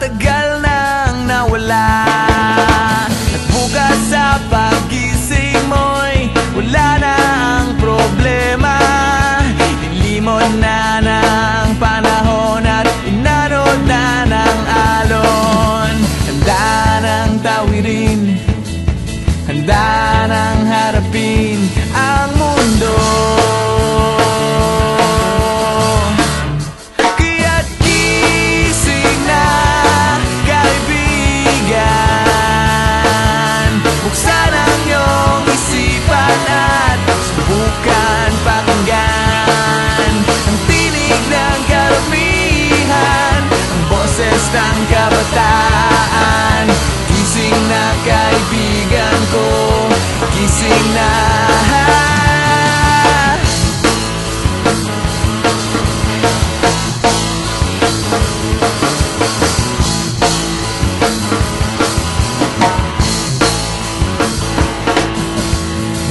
matagal nang nawala. At bukas sa pagising mo'y wala na ang problema. Nilimon na ng panahon at inanod na ng alon. Handa ng tawirin, handa ng harapin ang mundo. Kaya't gising na, kaibigan. Buksan ang iyong isipan at subukan pakinggan ang tinig ng karamihan, ang boses ng kabataan. Gising na, kaibigan ko, gising na.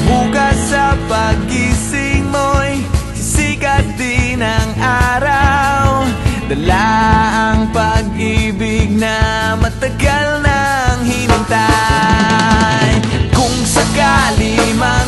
Bukas sa pagising mo'y sisikat din ang araw. Dala ang pag-ibig na matagal nang hinintay. Kung sakali man